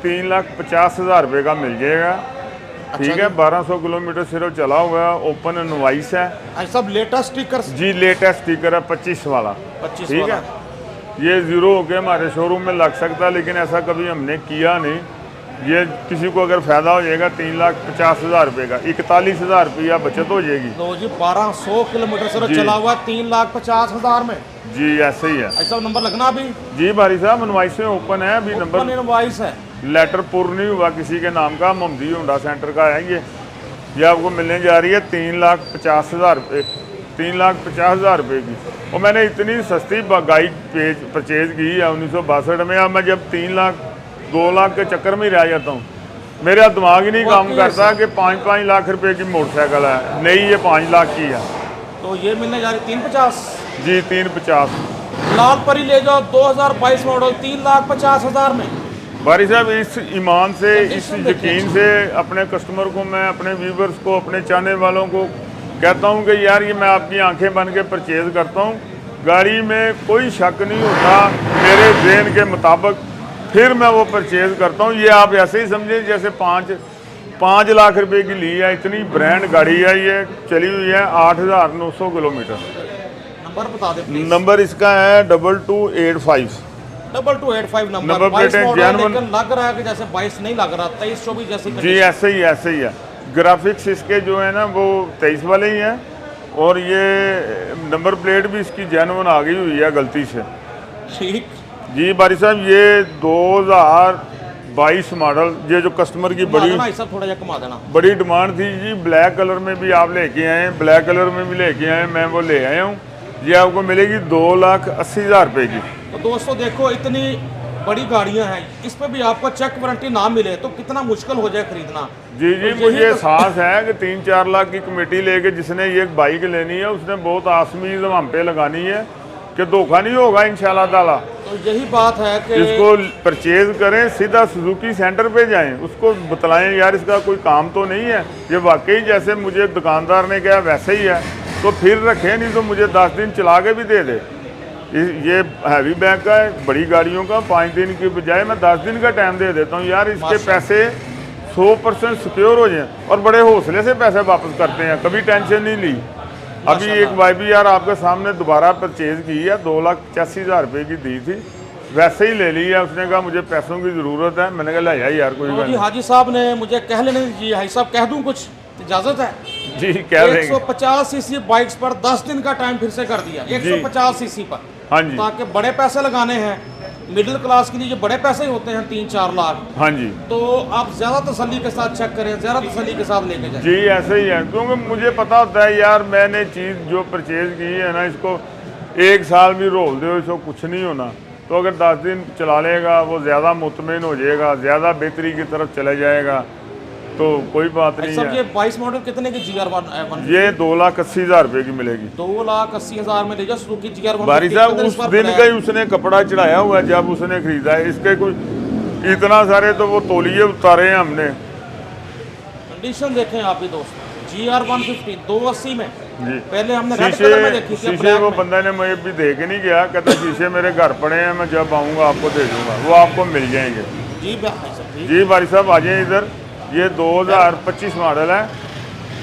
3,50,000 रुपये का मिल जाएगा। ठीक है, 1200 किलोमीटर सिर्फ चला हुआ है, ओपन इनवॉइस है। सब लेटेस्ट स्टिकर जी, लेटेस्ट स्टिकर है 25 वाला। 25 ठीक है, ये ज़ीरो होके हमारे शोरूम में लग सकता है, लेकिन ऐसा कभी हमने किया नहीं। ये किसी को अगर फ़ायदा हो जाएगा 3,50,000 रुपये का, 41,000 रुपया बचत हो जाएगी। तो जी 1200 किलोमीटर सिर्फ चला हुआ 3,50,000 में। जी ऐसे ही है। ऐसा नंबर लगना अभी? जी भाई साहब, इनवॉइस में ओपन है अभी, नंबर इनवॉइस है, लेटर पूर्ण नहीं हुआ किसी के नाम का। मोहम्मदी होंडा सेंटर का है ये आपको मिलने जा रही है 3,50,000 रुपये, 3,50,000 रुपये की। और मैंने इतनी सस्ती बाइक परचेज की है 1962 में। अब मैं जब 2 लाख के चक्कर में ही रह जाता हूँ, मेरा दिमाग ही नहीं काम करता कि 5-5 लाख रुपए की मोटरसाइकिल है, नहीं ये 5 लाख की है। तो ये मिलने जा रही 350। जी 350। लाल परी ले जाओ 2022 मॉडल 3,50,000 में। भाई साहब इस ईमान से, इस यकीन से अपने कस्टमर को, मैं अपने व्यूवर्स को, अपने चाहने वालों को कहता हूं कि यार ये मैं आपकी आंखें बन के परचेज़ करता हूं, गाड़ी में कोई शक नहीं होता मेरे ज़हन के मुताबिक, फिर मैं वो परचेज़ करता हूं। ये आप ऐसे ही समझें जैसे 5 लाख रुपए की ली है। इतनी ब्रांड गाड़ी है, ये चली हुई है 8,900 किलोमीटर। नंबर बता दे प्लीज। नंबर इसका है 2285। 2285 नंबर। 22 मॉडल, लेकिन लग रहा है कि जैसे 22 नहीं लग रहा, 23-24 जैसी। जी ऐसे ही है। ग्राफिक्स इसके जो है ना वो 23 वाले ही हैं, और ये नंबर प्लेट भी इसकी जेन्युइन आ गई हुई है गलती से। ठीक जी बारी साहब, ये 2022 मॉडल, ये जो कस्टमर की बड़ी थोड़ा जा कमा देना, बड़ी डिमांड थी जी। ब्लैक कलर में भी आप लेके आए हैं, ब्लैक कलर में भी लेके आए, मैं वो ले आया हूँ। ये आपको मिलेगी 2,80,000 रुपये की। तो दोस्तों देखो, इतनी बड़ी गाड़ियां हैं, इस पर भी आपको चेक वारंटी ना मिले तो कितना मुश्किल हो जाए खरीदना। जी मुझे एहसास है कि 3-4 लाख की कमेटी लेके जिसने ये बाइक लेनी है, उसने बहुत आसमीज हम पे लगानी है कि धोखा नहीं होगा इंशाल्लाह ताला। तो यही बात है कि इसको परचेज करें, सीधा सुजुकी सेंटर पे जाएं, उसको बतलाएं यार इसका कोई काम तो नहीं है, ये वाकई जैसे मुझे दुकानदार ने कहा वैसे ही है, तो फिर रखें, नहीं तो मुझे 10 दिन चला के भी दे दे। ये हैवी बैग का है, बड़ी गाड़ियों का 5 दिन की बजाय मैं 10 दिन का टाइम दे देता हूँ यार, इसके पैसे 100% सिक्योर हो जाएं। और बड़े हौसले से पैसे वापस करते हैं, कभी टेंशन नहीं ली। अभी एक वाइबी यार आपके सामने दोबारा परचेज की है, 2,85,000 रुपये की दी थी, वैसे ही ले ली है। उसने कहा मुझे पैसों की ज़रूरत है, मैंने कहा लाया यार कोई बात नहीं। हाजी साहब ने मुझे कह लेने दीजिए, हाजी साहब कह दूँ कुछ, इजाज़त है? जी कह देंगे। 150 सीसी बाइक्स पर 10 दिन का टाइम फिर से कर दिया, 150 सीसी पर। हाँ जी, ताकि बड़े पैसे लगाने हैं, मिडिल क्लास के लिए जो बड़े पैसे ही होते हैं 3-4 लाख, हाँ जी, तो आप ज़्यादा तसल्ली के साथ चेक करें, ज़्यादा तसल्ली के साथ लेके जाएं। जी ऐसे ही है, क्योंकि मुझे पता होता है यार मैंने चीज़ जो परचेज़ की है ना, इसको 1 साल भी रोल दो, इसको कुछ नहीं होना। तो अगर 10 दिन चला लेगा, वो ज़्यादा मुतमिन हो जाएगा, ज़्यादा बेहतरी की तरफ चले जाएगा, तो कोई बात नहीं है। ये 22 मॉडल कितने की GR1? ये 2,80,000 रुपये की मिलेगी। 2,80,000 में ले जाओ सुजुकी GR1। भाई साहब उस दिन का ही उसने कपड़ा चढ़ाया हुआ है जब उसने खरीदा है, इसके कोई इतना सारे तो वो तौलिए उतारे हैं हमने। कंडीशन देखें आप भी दोस्तों, GR 150 280 में। जी पहले हमने रेड शीशे कलर में देखी थी, शीशे ब्लैक वो में। बंदा ने मुझे भी दे के नहीं गया, कहता शीशे मेरे घर पड़े हैं, मैं जब आऊँगा आपको दे दूँगा, वो आपको मिल जाएंगे। जी भाई साहब ठीक। जी भाई साहब आ जाइए इधर। ये 2025 मॉडल है।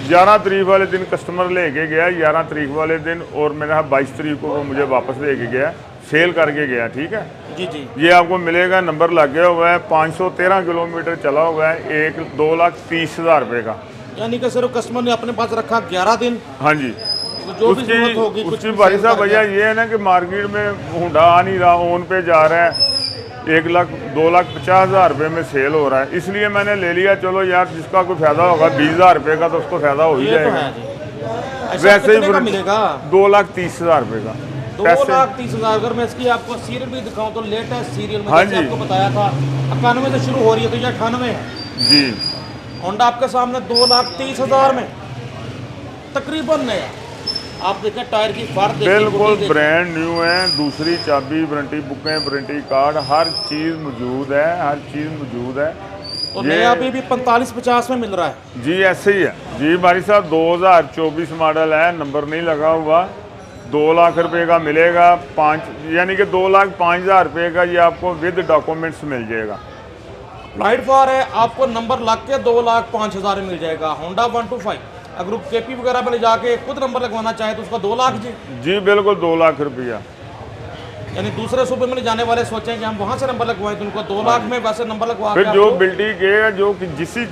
11 तारीख वाले दिन कस्टमर लेके गया, 11 तारीख वाले दिन, और मेरा 22 तारीख को वो मुझे वापस लेके गया, सेल करके गया। ठीक है जी जी। ये आपको मिलेगा, नंबर लग गया हुआ है, 513 किलोमीटर चला हुआ है, 1,02,30,000 रुपये का। यानी कि सिर्फ कस्टमर ने अपने पास रखा 11 दिन, हाँ जी। तो जो भी जरूरत होगी कुछ उसकी भी भाई सेल साहब कर भैया दिया। ये है ना कि मार्केट में होंडा आ नहीं रहा, ओन पे जा रहा है, 2,50,000 रुपये में सेल हो रहा है, इसलिए मैंने ले लिया। चलो यार जिसका कोई फायदा होगा 20,000 रुपये का तो उसको फायदा हो ही ये तो जाएगा। है जी। ऐसा वैसे कितने का ही मिलेगा? 2,30,000 रुपये का। 2,30,000। अगर मैं इसकी आपको सीरियल भी दिखाऊं तो लेटेस्ट सीरियल में हाँ जैसे जी। आपको बताया था 91 से शुरू हो रही है, तो ये 98 है। जी होंडा आपके सामने 2,30,000 में तकरीबन नया। आप देखें टायर की फाड़ देखिए, बिल्कुल बुकी देखिए। ब्रांड न्यू है, दूसरी चाबी, वारंटी बुकें, वारंटी कार्ड, हर चीज़ मौजूद है, हर चीज़ मौजूद है। तो नया अभी भी 45-50 में मिल रहा है। जी ऐसे ही है जी भाई साहब। 2024 मॉडल है, नंबर नहीं लगा हुआ, 2 लाख रुपए का मिलेगा। 5 यानी कि 2,05,000 रुपये का ये आपको विद डॉक्यूमेंट्स मिल जाएगा। लाइट फार है, आपको नंबर लग के 2,05,000 में मिल जाएगा। होंडा 125 अगर वो केपी वगैरह में ले जाके खुद नंबर लगवाना चाहे तो उसका 2 लाख जी। जी बिल्कुल 2 लाख रुपया। यानी दूसरे सूबे में जाने वाले सोचें कि हम वहां से नंबर लगवाएं तो उनको 2 लाख में वैसे नंबर लगवा के फिर जो आपको- बिल्टी कहेगा, जो कि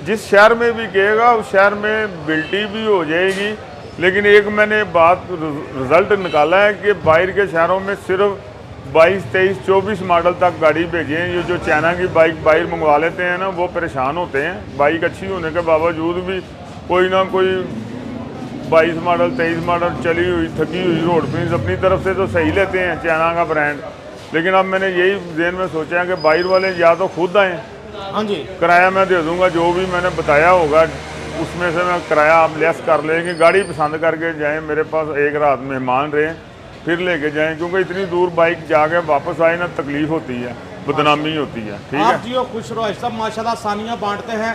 जिस शहर में भी कहेगा उस शहर में बिल्टी भी हो जाएगी। लेकिन एक मैंने बात रिजल्ट निकाला है कि बाहर के शहरों में सिर्फ 22, 23, 24 मॉडल तक गाड़ी भेजे हैं। ये जो चाइना की बाइक बाहर मंगवा लेते हैं ना, वो परेशान होते हैं। बाइक अच्छी होने के बावजूद भी कोई ना कोई 22 मॉडल 23 मॉडल चली हुई थकी हुई रोड पे अपनी तरफ से तो सही लेते हैं चाइना का ब्रांड। लेकिन अब मैंने यही जेन में सोचा है कि बाहर वाले या तो खुद आएँ, हाँ जी, किराया मैं दे दूंगा, जो भी मैंने बताया होगा उसमें से मैं किराया आप लेस कर लेंगे। गाड़ी पसंद करके जाएं, मेरे पास एक रात मेहमान रहे फिर लेके जाएं, क्योंकि इतनी दूर बाइक जाके वापस आए ना तकलीफ होती है, बदनामी होती है। ठीक है आप जियो खुश रहो, सब माशाल्लाह सानियाँ बांटते हैं।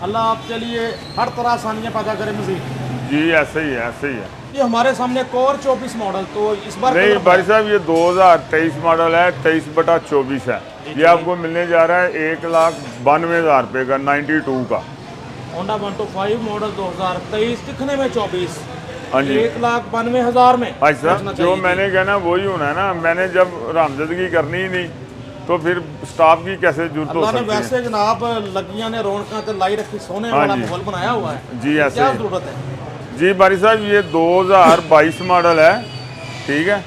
अल्लाह आप चलिए हर तरह सानियाँ पैदा करें मजीद। जी ऐसे ही है, ऐसे ही है। ये हमारे सामने एक और 24 मॉडल, तो इस बार नहीं भाई साहब ये 2023 मॉडल है, 23/24 है। ये आपको मिलने जा रहा है 1,92,000 रुपये का, 92 का। होंडा 125 मॉडल 2023 दिखने में 24, हाँ जी 1,92,000 में। भाई साहब पहुंचना जो चाहिए। मैंने कहना वही होना है ना। मैंने जब रामजदगी करनी ही नहीं तो फिर स्टाफ की कैसे जरूरत हो अल्लाह ने सकती है। वैसे जनाब लगियां ने रौनक ते लाई रखी, सोने हाँ वाला जी। माहौल बनाया हुआ है। जी ऐसे क्या ही। जरूरत है? जी बारी साहब ये 2022 मॉडल है। ठीक है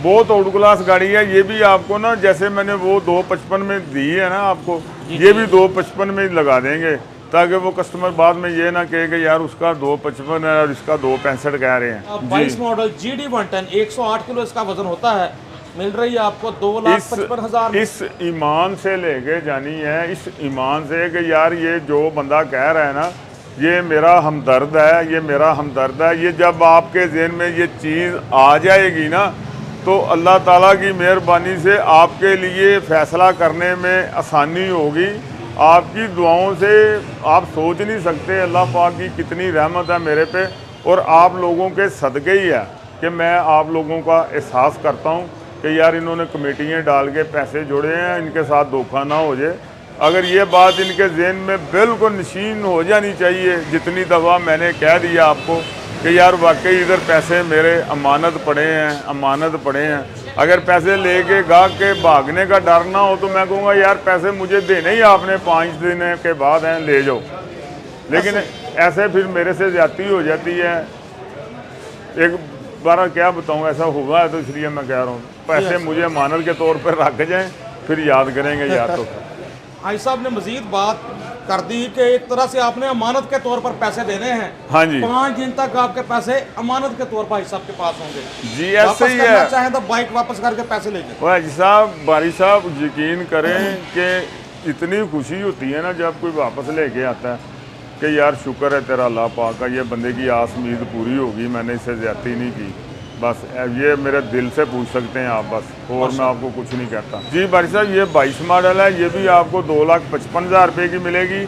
बहुत आउट क्लास गाड़ी है। ये भी आपको ना जैसे मैंने वो 255 में दी है ना आपको, ये भी 255 में ही लगा देंगे, ताकि वो कस्टमर बाद में ये ना कहे कि यार उसका 255 है और इसका 265 कह रहे हैं। 22 मॉडल GD 110 108 किलो इसका वजन होता है। मिल रही है आपको 2,55,000 में। इस ईमान से लेके जानी है, इस ईमान से कि यार ये जो बंदा कह रहा है ना ये मेरा हमदर्द है, ये मेरा हमदर्द है। ये जब आपके ज़हन में ये चीज़ आ जाएगी ना तो अल्लाह ताला की मेहरबानी से आपके लिए फ़ैसला करने में आसानी होगी। आपकी दुआओं से आप सोच नहीं सकते अल्लाह पाक की कितनी रहमत है मेरे पे, और आप लोगों के सदक़े ही है कि मैं आप लोगों का एहसास करता हूँ कि यार इन्होंने कमेटियाँ डाल के पैसे जोड़े हैं, इनके साथ धोखा ना हो जाए। अगर ये बात इनके ज़हन में बिल्कुल नशीन हो जानी चाहिए, जितनी दफ़ा मैंने कह दिया आपको कि यार वाकई इधर पैसे मेरे अमानत पड़े हैं, अमानत पड़े हैं। अगर पैसे लेके गाहक के भागने का डर ना हो तो मैं कहूँगा यार पैसे मुझे देने ही आपने 5 दिन के बाद हैं, ले जाओ। लेकिन ऐसे फिर मेरे से ज़्यादती हो जाती है। एक बार क्या बताऊँ ऐसा हुआ है, तो इसलिए मैं कह रहा हूँ पैसे मुझे अमानत के तौर पर रख जाएँ, फिर याद करेंगे यार। तो भाई साहब ने मजीद बात कर दी कि एक तरह से आपने अमानत के तौर पर पैसे देने हैं। हाँ जी 5 दिन तक आपके पैसे अमानत के तौर पर भाई साहब के पास होंगे। जी ऐसे ही है। चाहे तो बाइक वापस करके पैसे ले जाए। भाई साहब बारी साहब यकीन करें कि इतनी खुशी होती है ना जब कोई वापस लेके आता है कि यार शुक्र है तेरा अल्लाह पाक का, ये बंदे की आस उम्मीद पूरी होगी, मैंने इससे ज़्यादती नहीं की। बस ये मेरे दिल से पूछ सकते हैं आप बस, और मैं आपको कुछ नहीं कहता। जी भाई साहब ये 22 मॉडल है, ये भी आपको 2,55,000 रुपये की मिलेगी।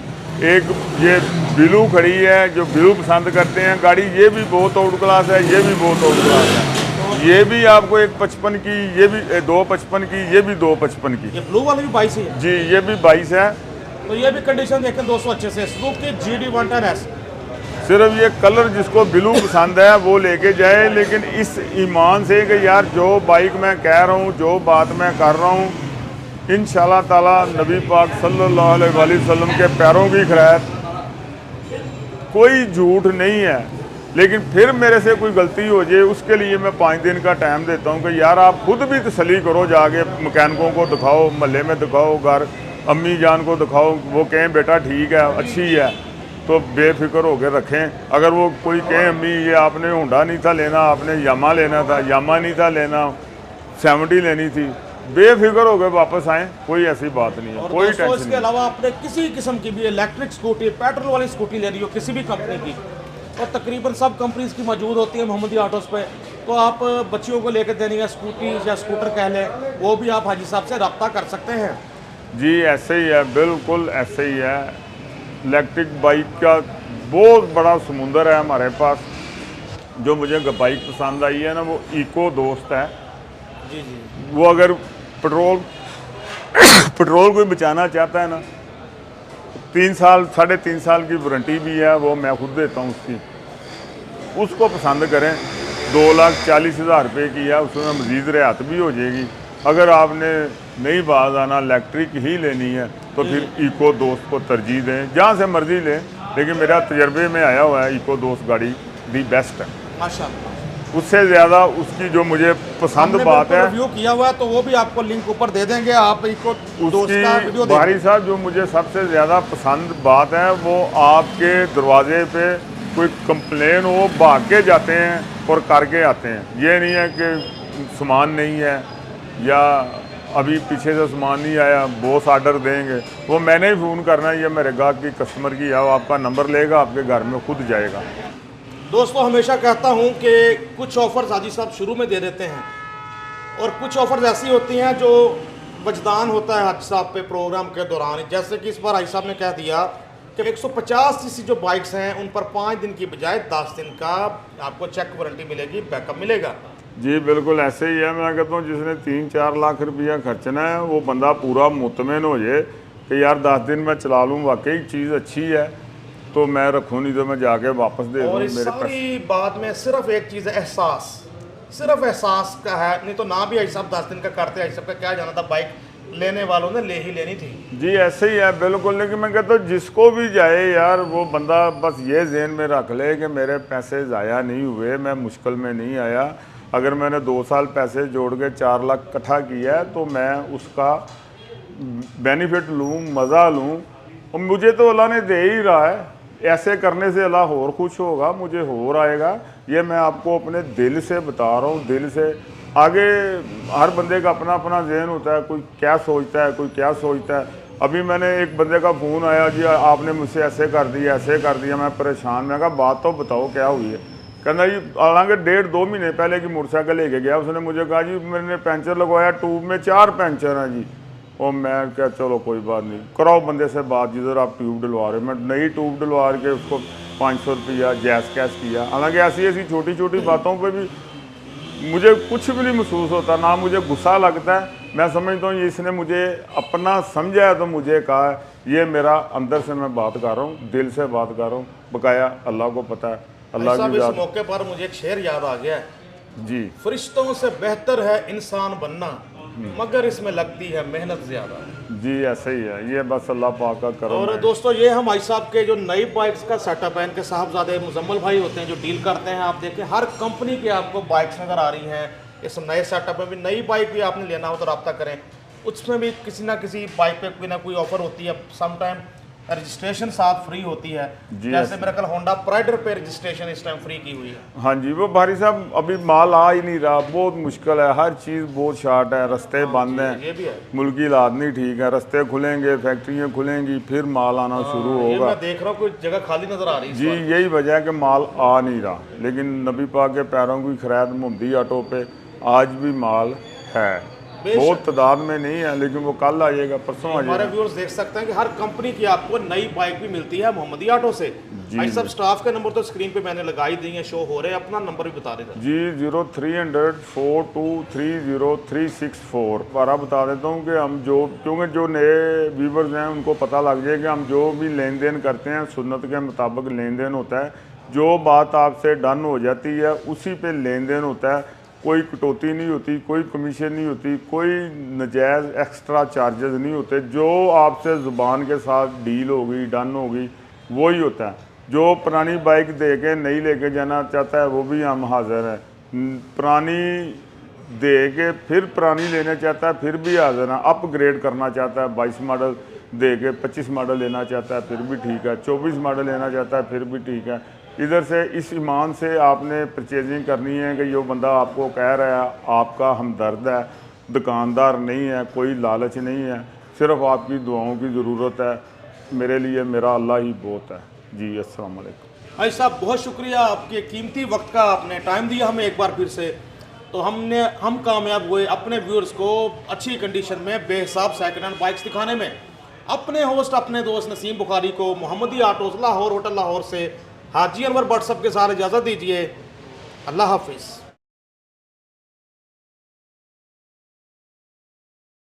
ये ब्लू खड़ी है, जो ब्लू पसंद करते हैं गाड़ी, ये भी बहुत आउट क्लास है, ये भी बहुत आउट क्लास है। ये भी आपको 155 की, ये भी 255 की, ये भी 255 की। ये ब्लू वाली भी 22 ही है। जी ये भी 22 है। तो ये भी कंडीशन देखें दोस्तों अच्छे से, सुजुकी GD 110S। सिर्फ ये कलर जिसको ब्लू पसंद है वो लेके जाए, लेकिन इस ईमान से कि यार जो बाइक मैं कह रहा हूँ, जो बात मैं कर रहा हूँ, इंशाल्लाह ताला नबी पाक सल्लल्लाहु अलैहि वसल्लम के पैरों की खैर, कोई झूठ नहीं है। लेकिन फिर मेरे से कोई गलती हो जाए उसके लिए मैं 5 दिन का टाइम देता हूँ कि यार आप खुद भी तसल्ली करो, जाके मकैनिकों को दिखाओ, मोहल्ले में दिखाओ, घर अम्मी जान को दिखाओ, वो कहें बेटा ठीक है अच्छी है तो बेफिक्र होकर रखें। अगर वो कोई कहे अम्मी ये आपने होंडा नहीं था लेना, आपने यामा लेना था, यामा नहीं था लेना, 70 लेनी थी, बेफिक्र होकर वापस आएँ, कोई ऐसी बात नहीं है। और कोई दोस्तों टेंशन इसके नहीं। अलावा आपने किसी किस्म की भी इलेक्ट्रिक स्कूटी, पेट्रोल वाली स्कूटी ले रही हो किसी भी कंपनी की, और तकरीबन सब कंपनीज की मौजूद होती है मोहम्मदी ऑटोज़ पे, तो आप बच्चियों को लेकर देनी है स्कूटी या स्कूटर कह लें, वो भी आप हाजी साहब से रब्ता कर सकते हैं। जी ऐसे ही है, बिल्कुल ऐसे ही है। इलेक्ट्रिक बाइक का बहुत बड़ा समुंदर है हमारे पास। जो मुझे बाइक पसंद आई है ना वो इको दोस्त है। जी जी। वो अगर पेट्रोल पेट्रोल कोई बचाना चाहता है ना, 3 साल 3.5 साल की वारंटी भी है, वो मैं खुद देता हूँ उसकी। उसको पसंद करें, 2,40,000 रुपये की है, उसमें मज़ीद रियायत भी हो जाएगी। अगर आपने नई बात आना इलेक्ट्रिक ही लेनी है तो फिर इको दोस्त को तरजीह दें, जहाँ से मर्जी लें, लेकिन मेरा तजर्बे में आया हुआ है इको दोस्त गाड़ी दी बेस्ट है। माशाल्लाह। उससे ज़्यादा उसकी जो मुझे पसंद हमने बात है, रिव्यू किया हुआ है तो वो भी आपको लिंक ऊपर दे देंगे, आप इको दोस्त का वीडियो उसकी भारी साहब जो मुझे सबसे ज़्यादा पसंद बात है वो आपके दरवाजे पे कोई कंप्लेन हो, भाग के जाते हैं और करके आते हैं। ये नहीं है कि सामान नहीं है या अभी पीछे से सामान नहीं आया, बॉस ऑर्डर देंगे, वो मैंने ही फ़ोन करना है, ये मेरे गाहक की कस्टमर की है, वो आपका नंबर लेगा, आपके घर में खुद जाएगा। दोस्तों हमेशा कहता हूं कि कुछ ऑफर्स हाजी साहब शुरू में दे देते हैं और कुछ ऑफर्स ऐसी होती हैं जो वजदान होता है हाजी साहब पे प्रोग्राम के दौरान। जैसे कि इस बार हाजी साहब ने कह दिया कि 150 सीसी जो बाइक्स हैं उन पर 5 दिन की बजाय 10 दिन का आपको चेक वारंटी मिलेगी, बैकअप मिलेगा। जी बिल्कुल ऐसे ही है। मैं कहता हूँ जिसने 3-4 लाख रुपया खर्चना है वो बंदा पूरा मुतमिन हो जाए कि यार 10 दिन मैं चला लूँ, वाकई चीज़ अच्छी है तो मैं रखूँ, नहीं तो मैं जाके वापस दे दूँ। और इस सारी बात में सिर्फ एक चीज़ है, एहसास, सिर्फ एहसास का है, नहीं तो ना भी ऐसा 10 दिन का करते ऐसा का क्या जाना था, बाइक लेने वालों ने ले ही लेनी थी। जी ऐसे ही है बिल्कुल। लेकिन मैं कहता हूँ जिसको भी जाए यार वो बंदा बस ये जहन में रख ले कि मेरे पैसे ज़ाया नहीं हुए, मैं मुश्किल में नहीं आया। अगर मैंने 2 साल पैसे जोड़ के 4 लाख इकट्ठा किया है तो मैं उसका बेनिफिट लूँ, मज़ा लूँ, और मुझे तो अल्लाह ने दे ही रहा है। ऐसे करने से अल्लाह और खुश होगा, मुझे और आएगा। ये मैं आपको अपने दिल से बता रहा हूँ, दिल से। आगे हर बंदे का अपना अपना जहन होता है, कोई क्या सोचता है, कोई क्या सोचता है। अभी मैंने एक बंदे का फ़ोन आया, जी आपने मुझसे ऐसे कर दिया, ऐसे कर दिया, मैं परेशान। मैं कहा बात तो बताओ क्या हुई है। कहना जी हालांकि 1.5-2 महीने पहले की मोटरसाइकिल लेके गया, उसने मुझे कहा जी मैंने पंचर लगवाया, ट्यूब में 4 पंचर हैं जी। और मैं क्या चलो कोई बात नहीं, कराओ बंदे से बात जिधर आप ट्यूब डलवा रहे हो। मैं नई ट्यूब डलवा के उसको 500 रुपया जैस कैश किया। हालांकि ऐसी ऐसी छोटी छोटी बातों पे भी मुझे कुछ भी नहीं महसूस होता, ना मुझे गुस्सा लगता है। मैं समझता हूँ इसने मुझे अपना समझा है तो मुझे कहा है, ये मेरा अंदर से मैं बात कर रहा हूँ, दिल से बात कर रहा हूँ, बकाया अल्लाह को पता है। अल्लाह की इस मौके पर मुझे एक शेर याद आ गया है, जी फरिश्तों से बेहतर है इंसान बनना, मगर इसमें लगती है मेहनत ज्यादा। जी ऐसे ही है, ये बस अल्लाह पाक का करम और है। दोस्तों ये हम भाई साहब के जो नई बाइक्स का सेटअप है, इनके साहबजादे मुजम्मल भाई होते हैं जो डील करते हैं। आप देखें हर कंपनी की आपको बाइक्स नज़र आ रही हैं। इस नए सेटअप में भी नई बाइक भी आपने लेना हो तो रब्ता करें, उसमें भी किसी ना किसी बाइक पे कोई ना कोई ऑफर होती है। सम टाइम रजिस्ट्रेशन साथ फ्री होती है, जैसे मेरा कल होंडा प्राइडर पे रजिस्ट्रेशन इस टाइम फ्री की हुई है। हाँ जी, वो भारी साहब अभी माल आ ही नहीं रहा, बहुत मुश्किल है, हर चीज़ बहुत शार्ट है, रास्ते बंद हैं, ये भी है। मुल्क की हालात नहीं ठीक है, रास्ते खुलेंगे, फैक्ट्रियाँ खुलेंगी, फिर माल आना शुरू ये होगा। मैं देख रहा हूँ कोई जगह खाली नजर आ रही है। जी यही वजह है कि माल आ नहीं रहा, लेकिन नबी पाक के पैरों की खैरात मोहम्मदी ऑटो पे आज भी माल है। बहुत तादाद में नहीं है, लेकिन वो कल आएगा, परसों आ हमारे जाएगा। व्यूअर्स देख सकते हैं कि हर कंपनी की आपको नई बाइक भी मिलती है मोहम्मदी ऑटो से। भाई साहब स्टाफ के नंबर तो स्क्रीन पे मैंने लगाई दी है, शो हो रहे हैं, अपना नंबर भी बता देते जी 0300-423-364। दोबारा बता देता हूँ कि हम जो, क्योंकि जो नए व्यूवर्स हैं उनको पता लग जाए कि हम जो भी लेन देन करते हैं सुन्नत के मुताबिक लेन देन होता है। जो बात आपसे डन हो जाती है उसी पे लेन देन होता है, कोई कटौती नहीं होती, कोई कमीशन नहीं होती, कोई नजायज़ एक्स्ट्रा चार्जेस नहीं होते। जो आपसे ज़ुबान के साथ डील होगी, डन होगी, वही होता है। जो पुरानी बाइक दे के नई लेके जाना चाहता है वो भी हम हाज़िर हैं। पुरानी दे के फिर पुरानी लेना चाहता है फिर भी हाज़िर हैं। अपग्रेड करना चाहता है, 22 मॉडल दे के 25 मॉडल लेना चाहता है फिर भी ठीक है, 24 मॉडल लेना चाहता है फिर भी ठीक है। इधर से इस ईमान से आपने परचेजिंग करनी है कि जो बंदा आपको कह रहा है आपका हमदर्द है, दुकानदार नहीं है, कोई लालच नहीं है, सिर्फ आपकी दुआओं की ज़रूरत है। मेरे लिए मेरा अल्लाह ही बहुत है। जी अस्सलाम वालेकुम। भाई साहब बहुत शुक्रिया आपके कीमती वक्त का, आपने टाइम दिया हमें एक बार फिर से। तो हम कामयाब हुए अपने व्यूअर्स को अच्छी कंडीशन में बेहिसाब सेकंड हैंड बाइक्स दिखाने में। अपने होस्ट अपने दोस्त नसीम बुखारी को मोहम्मदी ऑटोज़ लाहौर होटल लाहौर से हाजी अनवर व्हाट्सएप के साथ इजाज़त दीजिए। अल्लाह हाफिज़।